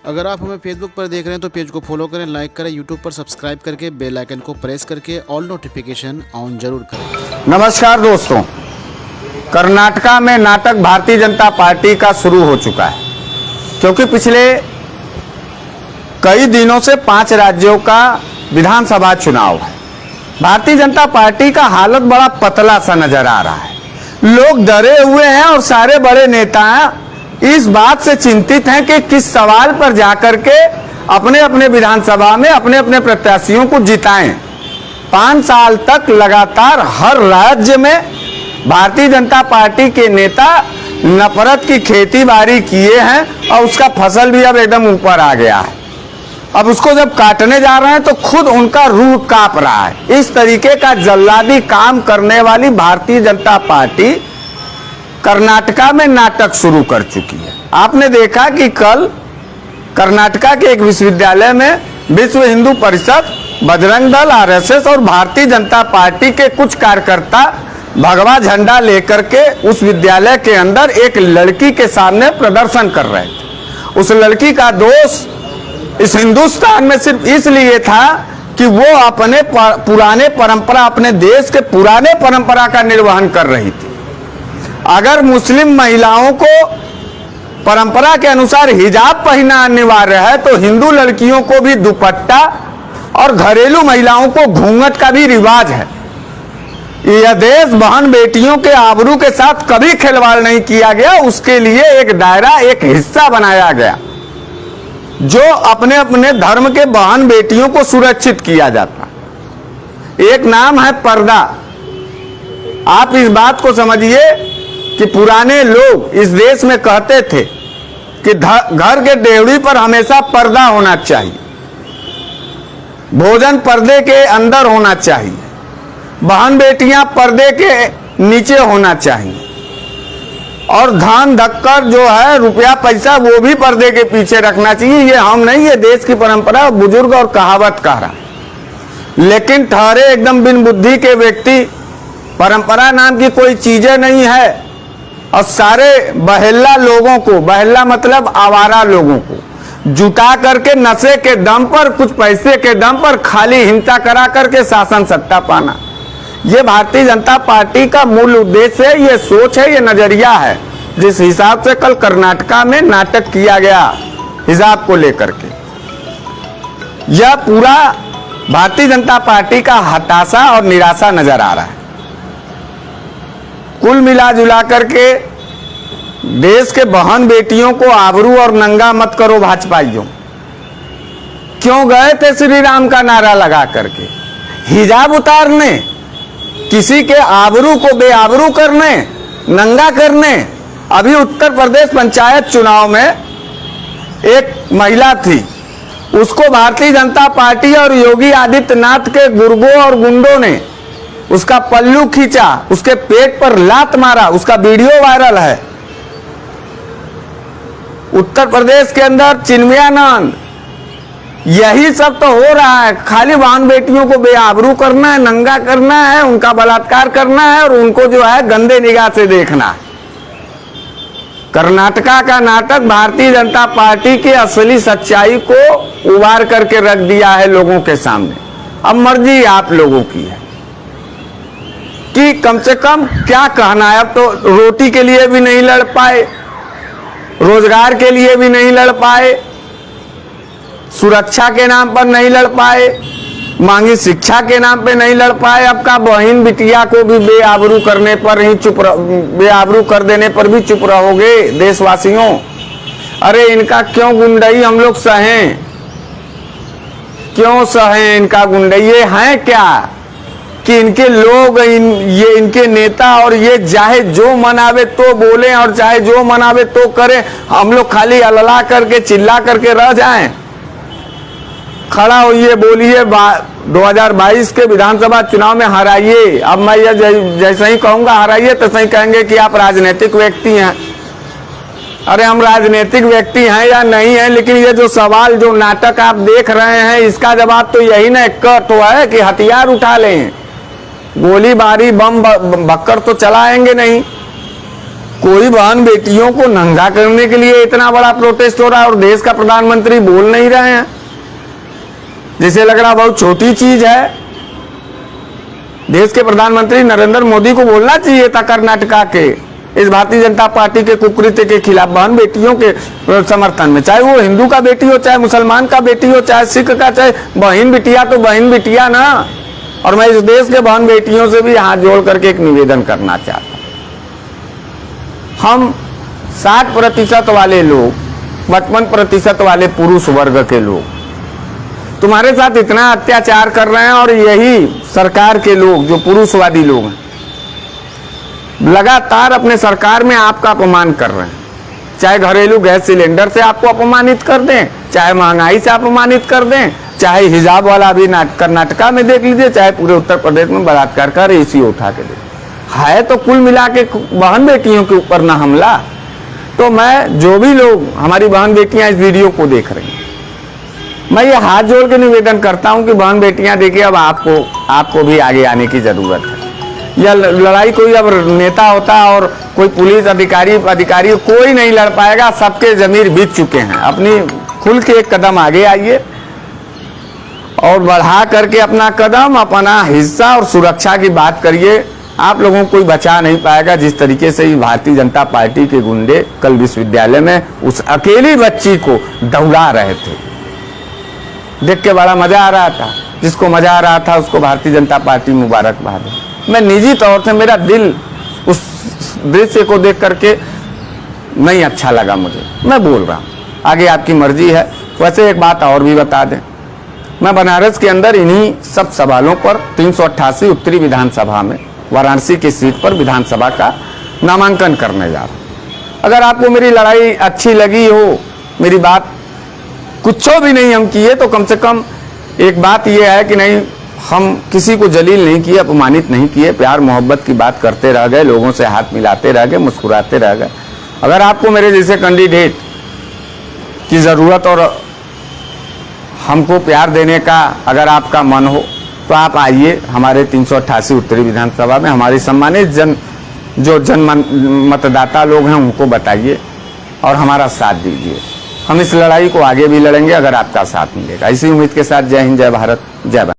अगर आप हमें फेसबुक पर देख रहे हैं तो पेज को फॉलो करें, लाइक करें, यूट्यूब पर सब्सक्राइब करके बेल आइकन को प्रेस करके ऑल नोटिफिकेशन ऑन जरूर करें। नमस्कार दोस्तों, कर्नाटका में नाटक भारतीय जनता पार्टी का शुरू हो चुका है, क्योंकि पिछले कई दिनों से 5 राज्यों का विधानसभा चुनाव है। भारतीय जनता पार्टी का हालत बड़ा पतला सा नजर आ रहा है। लोग डरे हुए हैं और सारे बड़े नेता इस बात से चिंतित हैं कि किस सवाल पर जाकर के अपने अपने विधानसभा में अपने अपने प्रत्याशियों को जिताएं। 5 साल तक लगातार हर राज्य में भारतीय जनता पार्टी के नेता नफरत की खेती बाड़ी किए हैं और उसका फसल भी अब एकदम ऊपर आ गया है। अब उसको जब काटने जा रहे हैं तो खुद उनका रूह कांप रहा है। इस तरीके का जल्लादी काम करने वाली भारतीय जनता पार्टी कर्नाटका में नाटक शुरू कर चुकी है। आपने देखा कि कल कर्नाटका के एक विश्वविद्यालय में विश्व हिंदू परिषद, बजरंग दल, आरएसएस और भारतीय जनता पार्टी के कुछ कार्यकर्ता भगवा झंडा लेकर के उस विद्यालय के अंदर एक लड़की के सामने प्रदर्शन कर रहे थे। उस लड़की का दोष इस हिंदुस्तान में सिर्फ इसलिए था कि वो अपने पुराने परंपरा, अपने देश के पुराने परंपरा का निर्वहन कर रही थी। अगर मुस्लिम महिलाओं को परंपरा के अनुसार हिजाब पहनना अनिवार्य है तो हिंदू लड़कियों को भी दुपट्टा और घरेलू महिलाओं को घूंघट का भी रिवाज है। यह देश बहन बेटियों के आबरू के साथ कभी खिलवाड़ नहीं किया गया। उसके लिए एक दायरा, एक हिस्सा बनाया गया जो अपने अपने धर्म के बहन बेटियों को सुरक्षित किया जाता। एक नाम है पर्दा। आप इस बात को समझिए कि पुराने लोग इस देश में कहते थे कि घर के डेवड़ी पर हमेशा पर्दा होना चाहिए, भोजन पर्दे के अंदर होना चाहिए, बहन बेटियां पर्दे के नीचे होना चाहिए और धन धक्कर जो है रुपया पैसा वो भी पर्दे के पीछे रखना चाहिए। ये हम नहीं, ये देश की परंपरा, बुजुर्ग और कहावत कह रहा। लेकिन ठहरे एकदम बिन बुद्धि के व्यक्ति, परंपरा नाम की कोई चीजें नहीं है और सारे बहेला लोगों को, बहेला मतलब आवारा लोगों को जुटा करके नशे के दम पर, कुछ पैसे के दम पर खाली हिंसा करा करके शासन सत्ता पाना, ये भारतीय जनता पार्टी का मूल उद्देश्य है, ये सोच है, ये नजरिया है। जिस हिसाब से कल कर्नाटका में नाटक किया गया हिजाब को लेकर के, यह पूरा भारतीय जनता पार्टी का हताशा और निराशा नजर आ रहा है। कुल मिला जुला करके देश के बहन बेटियों को आबरू और नंगा मत करो भाजपाइयों। क्यों गए थे श्री राम का नारा लगा करके? हिजाब उतारने, किसी के आबरू को बेआबरू करने, नंगा करने। अभी उत्तर प्रदेश पंचायत चुनाव में एक महिला थी, उसको भारतीय जनता पार्टी और योगी आदित्यनाथ के गुर्गों और गुंडों ने उसका पल्लू खींचा, उसके पेट पर लात मारा, उसका वीडियो वायरल है। उत्तर प्रदेश के अंदर चिन्मयानंद, यही सब तो हो रहा है। खाली बहन बेटियों को बेआबरू करना है, नंगा करना है, उनका बलात्कार करना है और उनको जो है गंदे निगाह से देखना है। कर्नाटका का नाटक भारतीय जनता पार्टी की असली सच्चाई को उबार करके रख दिया है लोगों के सामने। अब मर्जी आप लोगों की है कि कम से कम क्या कहना है। अब तो रोटी के लिए भी नहीं लड़ पाए, रोजगार के लिए भी नहीं लड़ पाए, सुरक्षा के नाम पर नहीं लड़ पाए, मांगी शिक्षा के नाम पे नहीं लड़ पाए। अब का बहन बिटिया को भी बेआबरू करने पर ही बेआबरू कर देने पर भी चुप रहोगे देशवासियों? अरे इनका क्यों गुंडई हम लोग सहें? क्यों सहें इनका गुंडई? ये है क्या कि इनके लोग, ये इनके नेता और ये चाहे जो मनावे तो बोले और चाहे जो मनावे तो करें, हम लोग खाली अल्लाह करके चिल्ला करके रह जाएं? खड़ा होइए, बोलिए, 2022 के विधानसभा चुनाव में हराइए। अब मैं ये जैसे ही कहूंगा हराइए तो सही कहेंगे कि आप राजनीतिक व्यक्ति हैं। अरे हम राजनीतिक व्यक्ति हैं या नहीं है, लेकिन ये जो सवाल, जो नाटक आप देख रहे हैं, इसका जवाब तो यही ना तो है कि हथियार उठा लें, गोली बारी बम भक्कर तो चलाएंगे नहीं। कोई बहन बेटियों को नंगा करने के लिए इतना बड़ा प्रोटेस्ट हो रहा है और देश का प्रधानमंत्री बोल नहीं रहे हैं। जैसे लग रहा बहुत छोटी चीज है। देश के प्रधानमंत्री नरेंद्र मोदी को बोलना चाहिए था कर्नाटका के इस भारतीय जनता पार्टी के कुकृत्य के खिलाफ, बहन बेटियों के समर्थन में, चाहे वो हिंदू का बेटी हो, चाहे मुसलमान का बेटी हो, चाहे सिख का, चाहे बहन बिटिया तो बहन बिटिया ना। और मैं इस देश के बहन बेटियों से भी हाथ जोड़ करके एक निवेदन करना चाहता हूं। हम 60% वाले लोग, 55% वाले पुरुष वर्ग के लोग तुम्हारे साथ इतना अत्याचार कर रहे हैं और यही सरकार के लोग जो पुरुषवादी लोग हैं लगातार अपने सरकार में आपका अपमान कर रहे हैं। चाहे घरेलू गैस सिलेंडर से आपको अपमानित कर दें, चाहे महंगाई से अपमानित कर दें, चाहे हिजाब वाला अभी कर्नाटका में देख लीजिए, चाहे पूरे उत्तर प्रदेश में बलात्कार का रेशियो उठा के दे, है तो कुल मिला के बहन बेटियों के ऊपर ना हमला। तो मैं, जो भी लोग हमारी बहन बेटियां इस वीडियो को देख रही हैं, मैं ये हाथ जोड़ के निवेदन करता हूं कि बहन बेटियां देखिए, अब आपको भी आगे आने की जरूरत है। यह लड़ाई कोई अब नेता होता और कोई पुलिस अधिकारी कोई नहीं लड़ पाएगा। सबके जमीर बीत चुके हैं। अपनी खुल के एक कदम आगे आइए और बढ़ा करके अपना कदम, अपना हिस्सा और सुरक्षा की बात करिए। आप लोगों को कोई बचा नहीं पाएगा। जिस तरीके से भारतीय जनता पार्टी के गुंडे कल विश्वविद्यालय में उस अकेली बच्ची को दौड़ा रहे थे, देख के बड़ा मजा आ रहा था। जिसको मजा आ रहा था उसको भारतीय जनता पार्टी मुबारकबाद है। मैं निजी तौर से, मेरा दिल उस दृश्य को देख करके नहीं अच्छा लगा मुझे। मैं बोल रहा हूँ, आगे आपकी मर्जी है। वैसे एक बात और भी बता दें, मैं बनारस के अंदर इन्हीं सब सवालों पर 388 उत्तरी विधानसभा में वाराणसी की सीट पर विधानसभा का नामांकन करने जा रहा हूँ। अगर आपको मेरी लड़ाई अच्छी लगी हो, मेरी बात कुछ भी नहीं हम किए, तो कम से कम एक बात यह है कि नहीं, हम किसी को जलील नहीं किए, अपमानित नहीं किए, प्यार मोहब्बत की बात करते रह गए, लोगों से हाथ मिलाते रह गए, मुस्कुराते रह गए। अगर आपको मेरे जैसे कैंडिडेट की ज़रूरत और हमको प्यार देने का अगर आपका मन हो तो आप आइए हमारे 388 उत्तरी विधानसभा में। हमारी सम्मानित मतदाता लोग हैं उनको बताइए और हमारा साथ दीजिए। हम इस लड़ाई को आगे भी लड़ेंगे अगर आपका साथ मिलेगा। इसी उम्मीद के साथ जय हिंद, जय भारत, जय भारत।